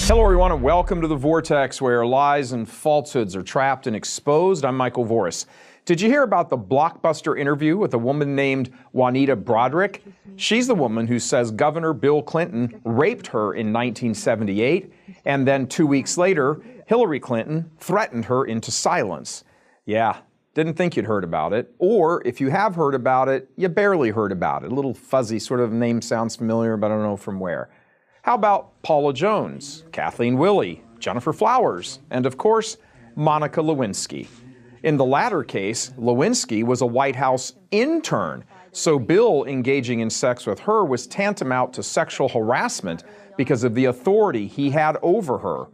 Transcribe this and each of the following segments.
Hello everyone and welcome to the Vortex, where lies and falsehoods are trapped and exposed. I'm Michael Voris. Did you hear about the blockbuster interview with a woman named Juanita Broaddrick? She's the woman who says Governor Bill Clinton raped her in 1978, and then 2 weeks later, Hillary Clinton threatened her into silence. Yeah, didn't think you'd heard about it. Or if you have heard about it, you barely heard about it. A little fuzzy sort of name sounds familiar, but I don't know from where. How about Paula Jones, Kathleen Willey, Jennifer Flowers, and of course, Monica Lewinsky? In the latter case, Lewinsky was a White House intern, so Bill engaging in sex with her was tantamount to sexual harassment because of the authority he had over her.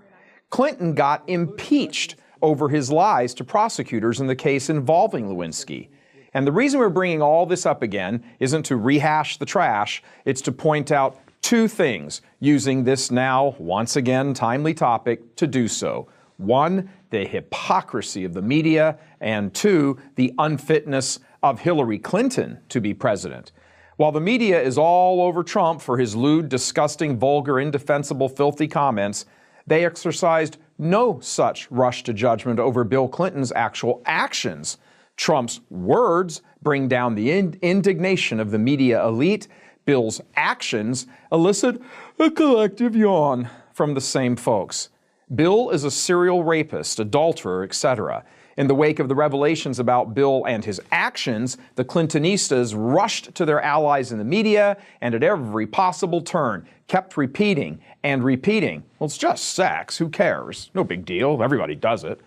Clinton got impeached over his lies to prosecutors in the case involving Lewinsky. And the reason we're bringing all this up again isn't to rehash the trash, it's to point out two things, using this now, once again, timely topic to do so. One, the hypocrisy of the media, and two, the unfitness of Hillary Clinton to be president. While the media is all over Trump for his lewd, disgusting, vulgar, indefensible, filthy comments, they exercised no such rush to judgment over Bill Clinton's actual actions. Trump's words bring down the indignation of the media elite. Bill's actions elicit a collective yawn from the same folks. Bill is a serial rapist, adulterer, etc. In the wake of the revelations about Bill and his actions, the Clintonistas rushed to their allies in the media and at every possible turn kept repeating and repeating, well, it's just sex, who cares? No big deal, everybody does it.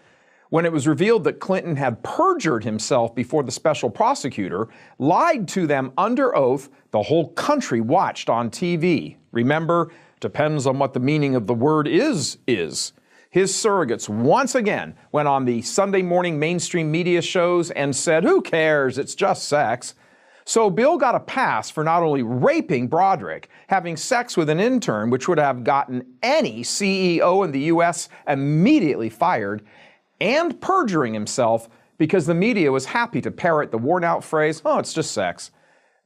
When it was revealed that Clinton had perjured himself before the special prosecutor, lied to them under oath, the whole country watched on TV. Remember, depends on what the meaning of the word is. His surrogates once again went on the Sunday morning mainstream media shows and said, who cares, it's just sex. So Bill got a pass for not only raping Broaddrick, having sex with an intern, which would have gotten any CEO in the U.S. immediately fired, and perjuring himself because the media was happy to parrot the worn-out phrase, oh, it's just sex.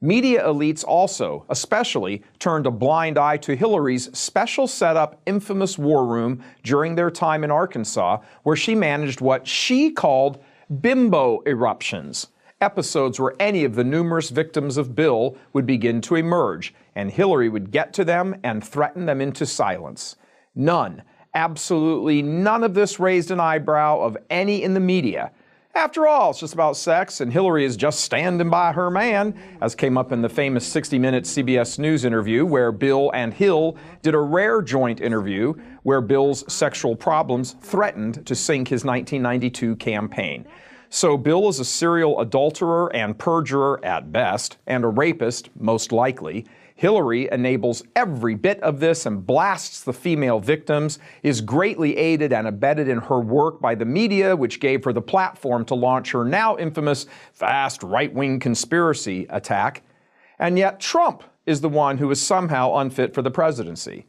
Media elites also, especially, turned a blind eye to Hillary's special setup infamous war room during their time in Arkansas, where she managed what she called bimbo eruptions, episodes where any of the numerous victims of Bill would begin to emerge, and Hillary would get to them and threaten them into silence. None, absolutely none of this raised an eyebrow of any in the media. After all, it's just about sex, and Hillary is just standing by her man, as came up in the famous 60-minute CBS News interview where Bill and Hill did a rare joint interview where Bill's sexual problems threatened to sink his 1992 campaign. So Bill is a serial adulterer and perjurer at best, and a rapist, most likely. Hillary enables every bit of this and blasts the female victims, is greatly aided and abetted in her work by the media, which gave her the platform to launch her now infamous fast right-wing conspiracy attack. And yet Trump is the one who is somehow unfit for the presidency.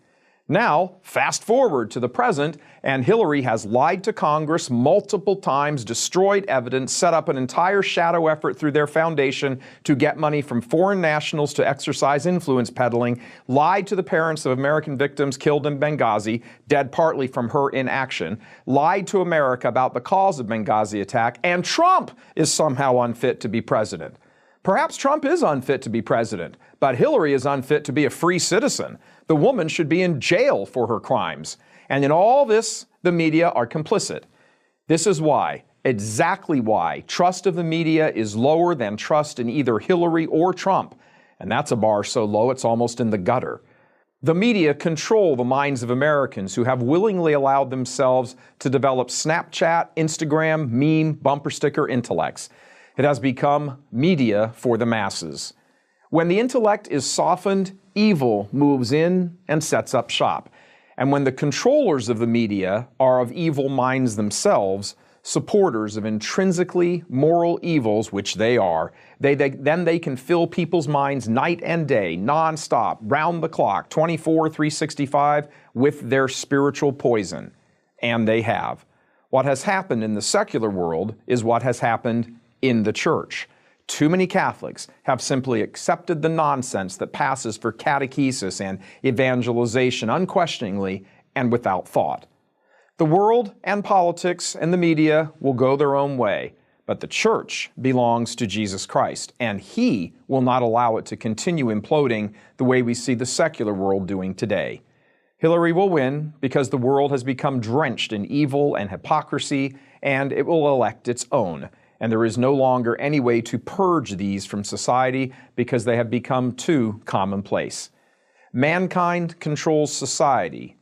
Now, fast forward to the present, and Hillary has lied to Congress multiple times, destroyed evidence, set up an entire shadow effort through their foundation to get money from foreign nationals to exercise influence peddling, lied to the parents of American victims killed in Benghazi, dead partly from her inaction, lied to America about the cause of Benghazi attack, and Trump is somehow unfit to be president. Perhaps Trump is unfit to be president, but Hillary is unfit to be a free citizen. The woman should be in jail for her crimes. And in all this, the media are complicit. This is why, exactly why, trust of the media is lower than trust in either Hillary or Trump. And that's a bar so low it's almost in the gutter. The media control the minds of Americans who have willingly allowed themselves to develop Snapchat, Instagram, meme, bumper sticker intellects. It has become media for the masses. When the intellect is softened, evil moves in and sets up shop. And when the controllers of the media are of evil minds themselves, supporters of intrinsically moral evils, which they are, then they can fill people's minds night and day, nonstop, round the clock, 365, with their spiritual poison. And they have. What has happened in the secular world is what has happened in the church. Too many Catholics have simply accepted the nonsense that passes for catechesis and evangelization unquestioningly and without thought. The world and politics and the media will go their own way, but the church belongs to Jesus Christ, and He will not allow it to continue imploding the way we see the secular world doing today. Hillary will win because the world has become drenched in evil and hypocrisy, and it will elect its own. And there is no longer any way to purge these from society because they have become too commonplace. Mankind controls society.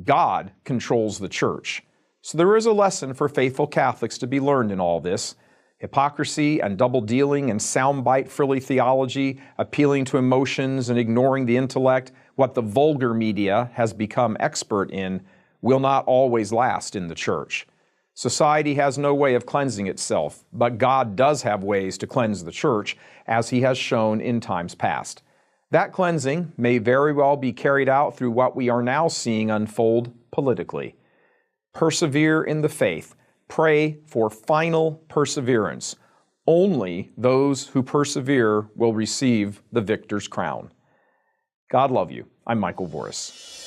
God controls the church. So there is a lesson for faithful Catholics to be learned in all this. Hypocrisy and double-dealing and soundbite frilly theology, appealing to emotions and ignoring the intellect, what the vulgar media has become expert in, will not always last in the church. Society has no way of cleansing itself, but God does have ways to cleanse the church, as He has shown in times past. That cleansing may very well be carried out through what we are now seeing unfold politically. Persevere in the faith. Pray for final perseverance. Only those who persevere will receive the victor's crown. God love you. I'm Michael Voris.